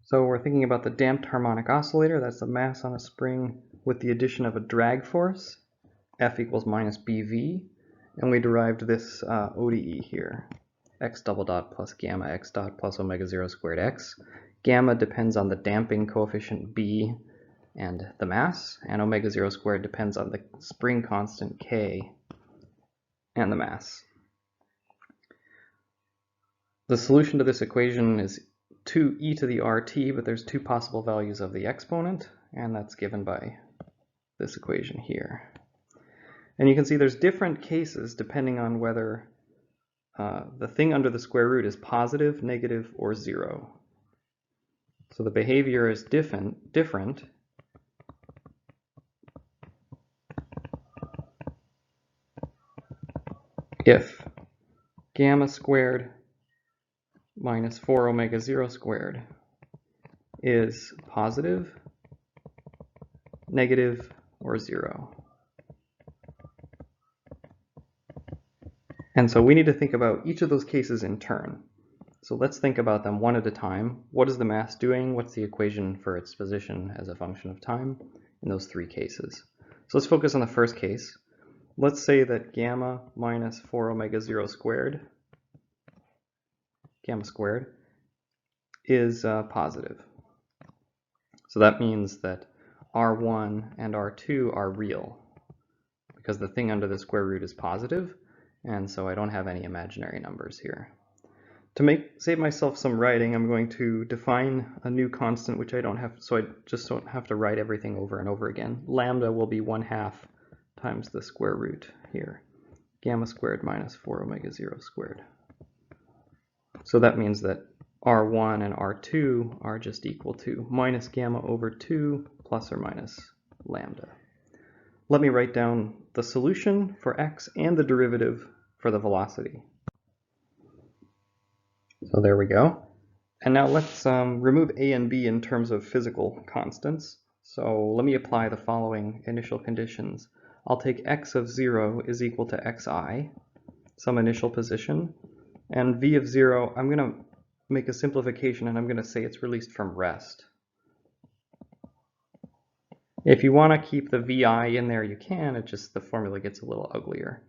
So we're thinking about the damped harmonic oscillator. That's the mass on a spring with the addition of a drag force, F equals minus BV, and we derived this ODE here, x double dot plus gamma x dot plus omega 0 squared x. Gamma depends on the damping coefficient B and the mass, and omega 0 squared depends on the spring constant K and the mass. The solution to this equation is 2e to the RT, but there's two possible values of the exponent, and that's given by this equation here. And you can see there's different cases depending on whether the thing under the square root is positive, negative, or 0. So the behavior is different if gamma squared minus 4 omega 0 squared is positive, negative, or 0. And so we need to think about each of those cases in turn. So let's think about them one at a time. What is the mass doing? What's the equation for its position as a function of time in those three cases? So let's focus on the first case. Let's say that gamma minus 4 omega 0 squared, gamma squared, is positive. So that means that R1 and R2 are real because the thing under the square root is positive, and so I don't have any imaginary numbers here. To save myself some writing, I'm going to define a new constant which I don't have, so I just don't have to write everything over and over again. Lambda will be 1/2 times the square root here, gamma squared minus 4 omega 0 squared. So that means that R1 and R2 are just equal to minus gamma over 2 plus or minus lambda. Let me write down the solution for x and the derivative for the velocity. So there we go. And now let's remove a and b in terms of physical constants. So let me apply the following initial conditions. I'll take x of 0 is equal to xi, some initial position, and v of 0, I'm going to make a simplification and I'm going to say it's released from rest. If you want to keep the vi in there, you can. It just, the formula gets a little uglier.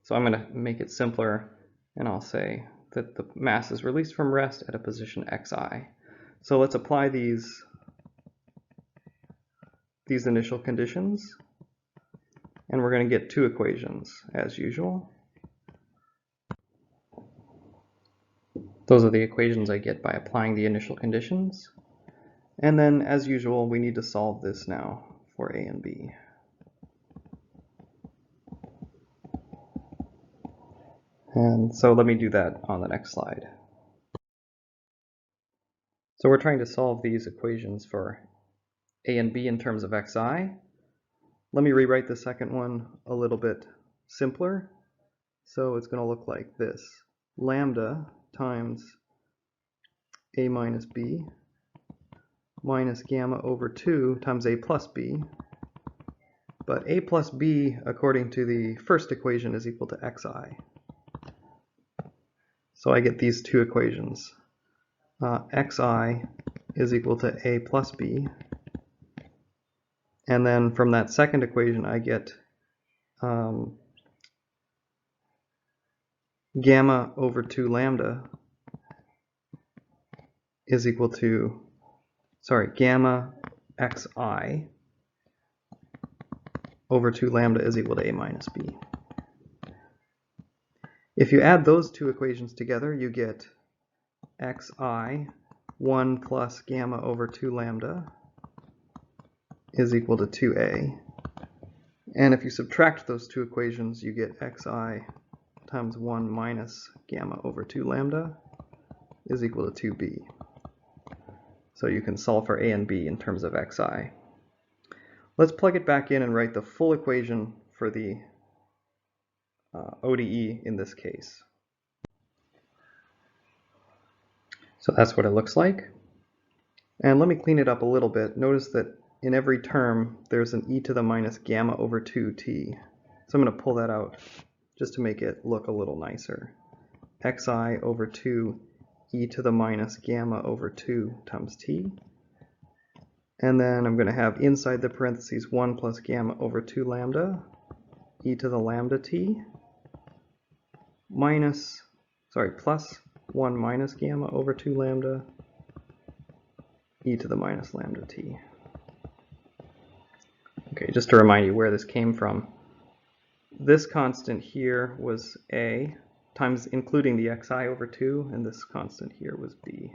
So I'm going to make it simpler, and I'll say that the mass is released from rest at a position xi. So let's apply these initial conditions, and we're going to get two equations as usual. Those are the equations I get by applying the initial conditions. And then, as usual, we need to solve this now for a and b. And so let me do that on the next slide. So we're trying to solve these equations for a and b in terms of xi. Let me rewrite the second one a little bit simpler. So it's going to look like this. Lambda times a minus b minus gamma over 2 times a plus b. But a plus b, according to the first equation, is equal to xi. So I get these two equations. Xi is equal to a plus b. And then from that second equation, I get gamma over 2 lambda is equal to, gamma xi over 2 lambda is equal to a minus b. If you add those two equations together, you get xi 1 plus gamma over 2 lambda is equal to 2a. And if you subtract those two equations, you get xi times 1 minus gamma over 2 lambda is equal to 2b. So you can solve for a and b in terms of xi. Let's plug it back in and write the full equation for the ODE in this case. So that's what it looks like. And let me clean it up a little bit. Notice that in every term there's an e to the minus gamma over 2t. So I'm going to pull that out just to make it look a little nicer. Xi over 2 e to the minus gamma over 2 times t. And then I'm going to have inside the parentheses 1 plus gamma over 2 lambda e to the lambda t plus 1 minus gamma over 2 lambda e to the minus lambda t. Okay, just to remind you where this came from, this constant here was a times including the xi over 2, and this constant here was b.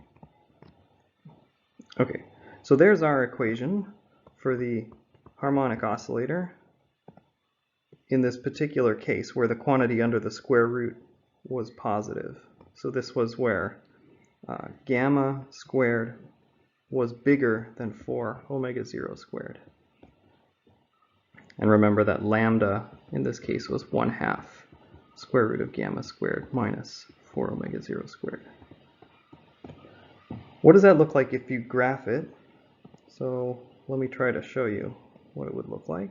Okay, so there's our equation for the harmonic oscillator in this particular case where the quantity under the square root was positive. So this was where gamma squared was bigger than 4 omega 0 squared. And remember that lambda in this case was 1/2 square root of gamma squared minus 4 omega 0 squared. What does that look like if you graph it? So let me try to show you what it would look like.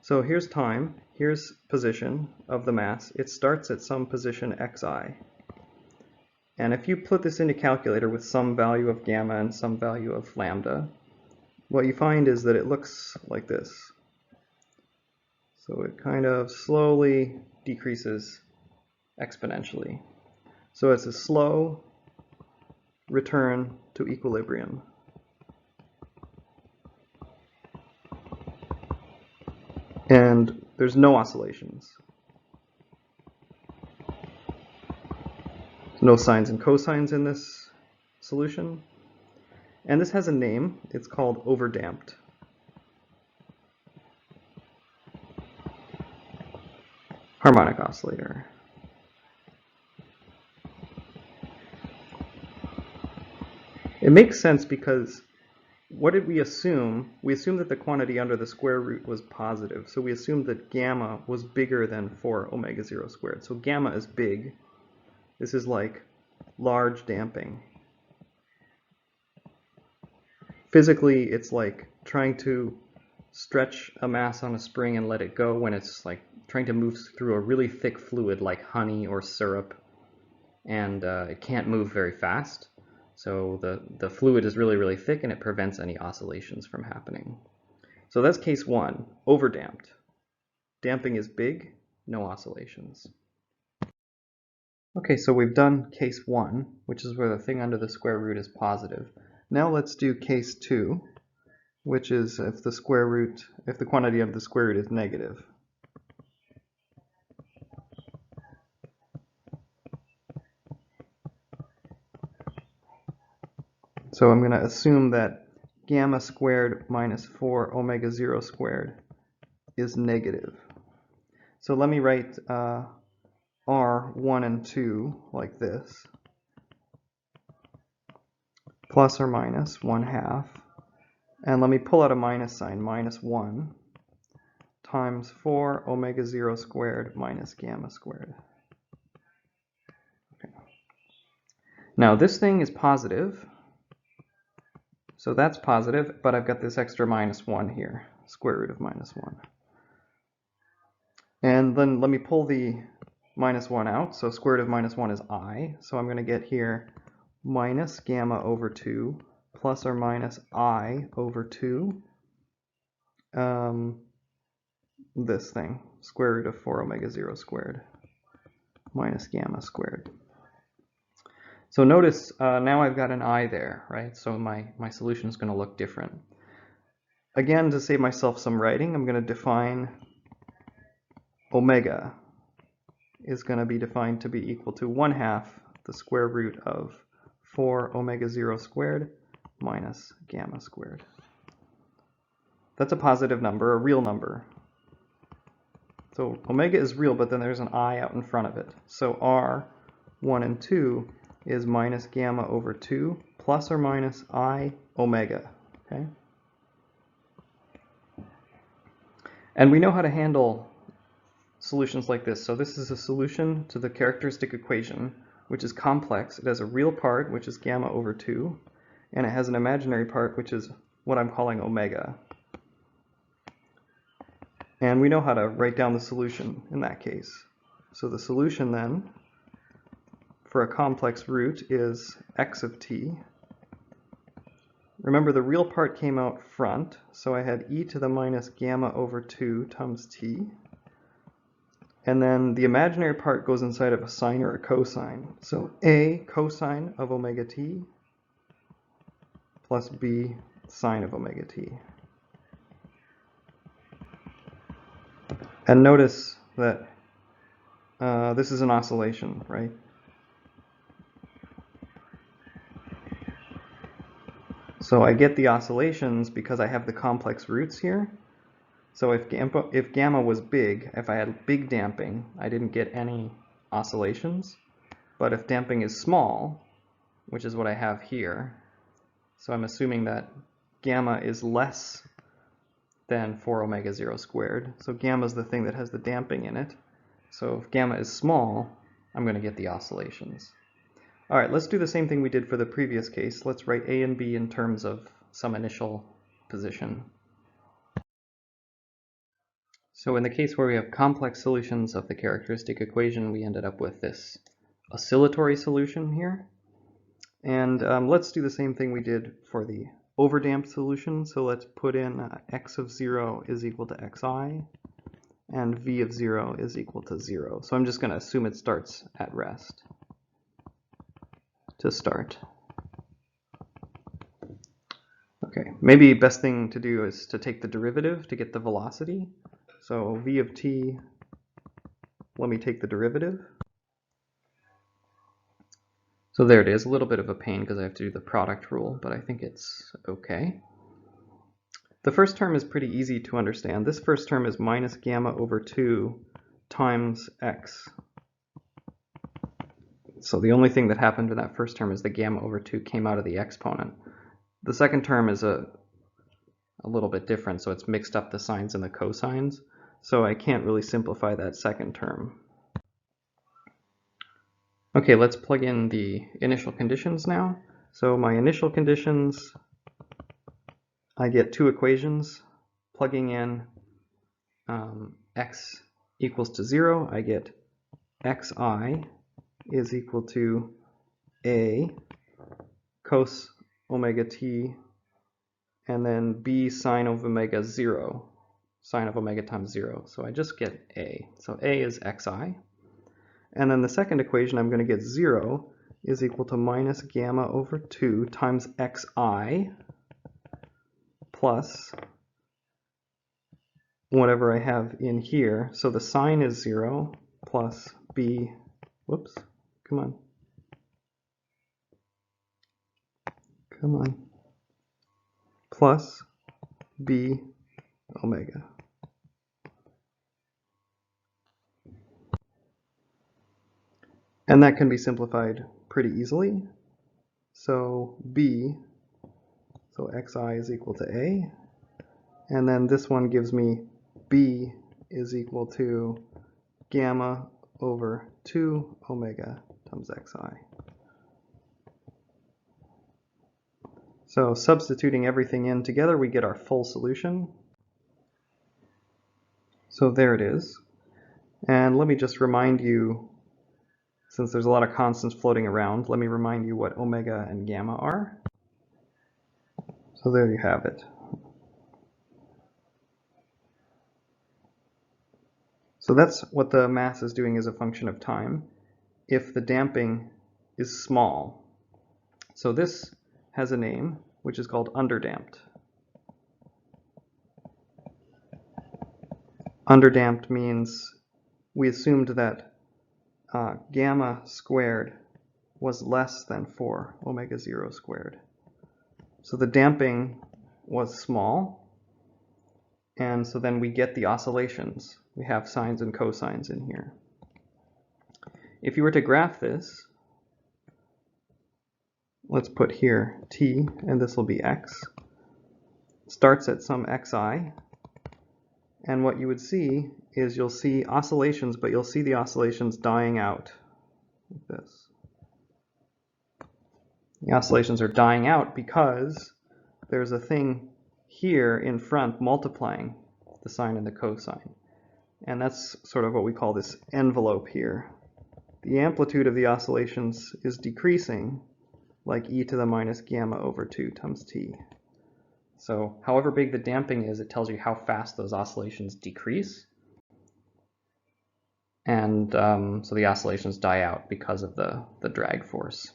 So here's time, here's position of the mass. It starts at some position xi. And if you put this into calculator with some value of gamma and some value of lambda, what you find is that it looks like this. So it kind of slowly decreases exponentially. So it's a slow return to equilibrium. And there's no oscillations. No sines and cosines in this solution. And this has a name. It's called overdamped. Harmonic oscillator. It makes sense because what did we assume? We assumed that the quantity under the square root was positive. So we assumed that gamma was bigger than 4 omega 0 squared. So gamma is big. This is like large damping. Physically, it's like trying to stretch a mass on a spring and let it go when it's like trying to move through a really thick fluid like honey or syrup, and it can't move very fast. So the fluid is really, really thick and it prevents any oscillations from happening. So that's case 1, overdamped. Damping is big, no oscillations. Okay, so we've done case 1, which is where the thing under the square root is positive. Now let's do case 2, which is if the quantity of the square root is negative. So I'm going to assume that gamma squared minus 4 omega 0 squared is negative. So let me write R1 and 2 like this, plus or minus 1/2, and let me pull out a minus sign, minus 1 times 4 omega 0 squared minus gamma squared. Okay. Now this thing is positive, so that's positive, but I've got this extra minus 1 here, square root of minus 1. And then let me pull the minus 1 out, so square root of minus 1 is I, so I'm going to get here minus gamma over 2 plus or minus I over 2, this thing, square root of 4 omega 0 squared minus gamma squared. So notice now I've got an I there, right? So my solution is going to look different. Again, to save myself some writing, I'm going to define omega is going to be defined to be equal to 1/2 the square root of 4 omega 0 squared minus gamma squared. That's a positive number, a real number. So omega is real, but then there's an I out in front of it. So R1 and 2 is minus gamma over 2 plus or minus I omega. Okay? And we know how to handle solutions like this. So this is a solution to the characteristic equation, which is complex. It has a real part, which is gamma over 2, and it has an imaginary part, which is what I'm calling omega. And we know how to write down the solution in that case. So the solution then for a complex root is x of t. Remember, the real part came out front, so I had e to the minus gamma over 2 times t. And then the imaginary part goes inside of a sine or a cosine. So a cosine of omega t plus b sine of omega t. And notice that this is an oscillation, right? So I get the oscillations because I have the complex roots here. So if gamma was big, if I had big damping, I didn't get any oscillations. But if damping is small, which is what I have here, so I'm assuming that gamma is less than 4 omega 0 squared. So gamma is the thing that has the damping in it. So if gamma is small, I'm going to get the oscillations. All right, let's do the same thing we did for the previous case. Let's write A and B in terms of some initial position. So in the case where we have complex solutions of the characteristic equation, we ended up with this oscillatory solution here. And let's do the same thing we did for the overdamped solution. So let's put in x of 0 is equal to xi, and v of 0 is equal to 0. So I'm just going to assume it starts at rest to start. Okay, maybe best thing to do is to take the derivative to get the velocity. So v of t, let me take the derivative. So there it is, a little bit of a pain because I have to do the product rule, but I think it's okay. The first term is pretty easy to understand. This first term is minus gamma over 2 times x. So the only thing that happened in that first term is the gamma over 2 came out of the exponent. The second term is a little bit different, so it's mixed up the sines and the cosines. So I can't really simplify that second term. Okay, let's plug in the initial conditions now. So my initial conditions, I get two equations. Plugging in x equals to 0, I get xi is equal to a cos omega t, and then b sine of omega 0, sine of omega times 0. So I just get a. So a is xi. And then the second equation, I'm going to get 0 is equal to minus gamma over 2 times xi plus whatever I have in here. So the sine is 0 plus b, whoops, come on. Come on. Plus b omega. And that can be simplified pretty easily. So b, so xi is equal to a. And then this one gives me b is equal to gamma over 2 omega times xi. So substituting everything in together, we get our full solution. So there it is. And let me just remind you, since there's a lot of constants floating around, let me remind you what omega and gamma are. So there you have it. So that's what the mass is doing as a function of time if the damping is small. So this has a name, which is called underdamped. Underdamped means we assumed that gamma squared was less than 4 omega 0 squared. So the damping was small, and so then we get the oscillations. We have sines and cosines in here. If you were to graph this, let's put here t, and this will be x. Starts at some xi, and what you would see is you'll see oscillations, but you'll see the oscillations dying out like this. The oscillations are dying out because there's a thing here in front multiplying the sine and the cosine. And that's sort of what we call this envelope here. the amplitude of the oscillations is decreasing, like e to the minus gamma over 2 times t. So however big the damping is, it tells you how fast those oscillations decrease. And so the oscillations die out because of the drag force.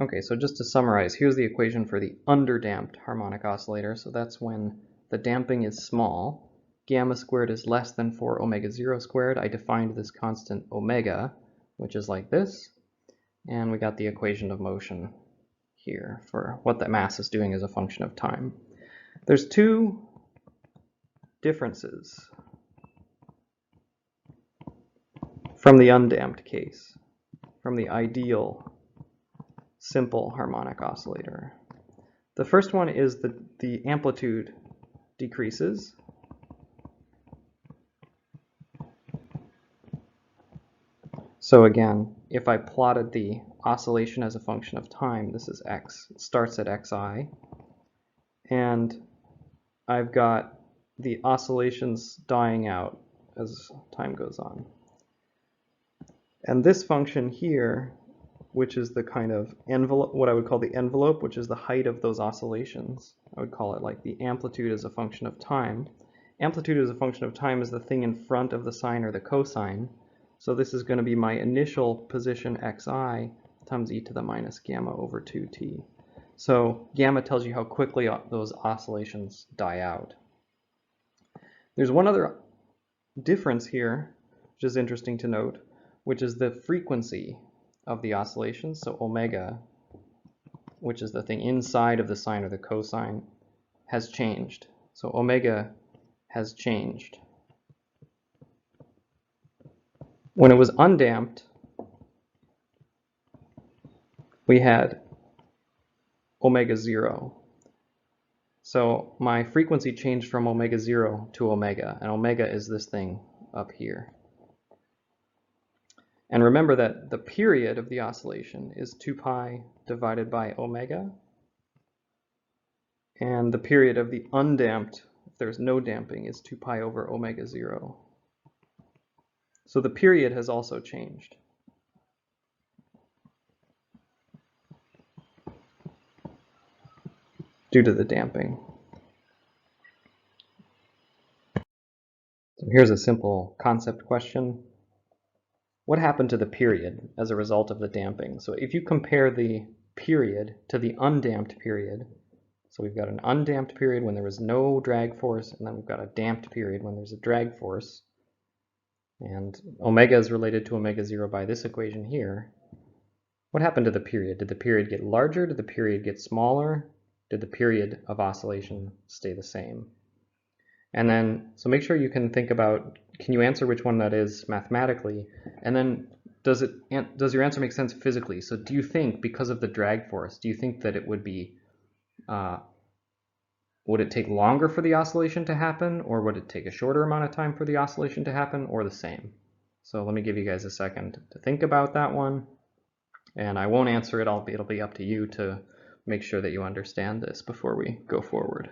Okay, so just to summarize, here's the equation for the underdamped harmonic oscillator. So that's when the damping is small, gamma squared is less than 4 omega 0 squared. I defined this constant omega, which is like this. And we got the equation of motion here for what the mass is doing as a function of time. There's two differences from the undamped case, from the ideal simple harmonic oscillator. The first one is that the amplitude decreases. So again, if I plotted the oscillation as a function of time, this is x. It starts at xi, and I've got the oscillations dying out as time goes on. And this function here, which is the kind of envelope, what I would call the envelope, which is the height of those oscillations. I would call it like the amplitude as a function of time. Amplitude as a function of time is the thing in front of the sine or the cosine. So this is going to be my initial position xi times e to the minus gamma over 2t. So gamma tells you how quickly those oscillations die out. There's one other difference here, which is interesting to note, which is the frequency of the oscillations. So omega, which is the thing inside of the sine or the cosine, has changed. So omega has changed. When it was undamped, we had omega 0. So my frequency changed from omega 0 to omega, and omega is this thing up here. And remember that the period of the oscillation is 2 pi divided by omega, and the period of the undamped, if there's no damping, is 2 pi over omega 0. So the period has also changed. Due to the damping. So here's a simple concept question. What happened to the period as a result of the damping? So if you compare the period to the undamped period, so we've got an undamped period when there was no drag force, and then we've got a damped period when there's a drag force. And omega is related to omega 0 by this equation here. What happened to the period? Did the period get larger? Did the period get smaller? Did the period of oscillation stay the same? And then, so make sure you can think about, can you answer which one that is mathematically? And then, does your answer make sense physically? So do you think, because of the drag force, do you think that it would be, would it take longer for the oscillation to happen, or would it take a shorter amount of time for the oscillation to happen, or the same? So let me give you guys a second to think about that one. And I won't answer it, it'll be up to you to make sure that you understand this before we go forward.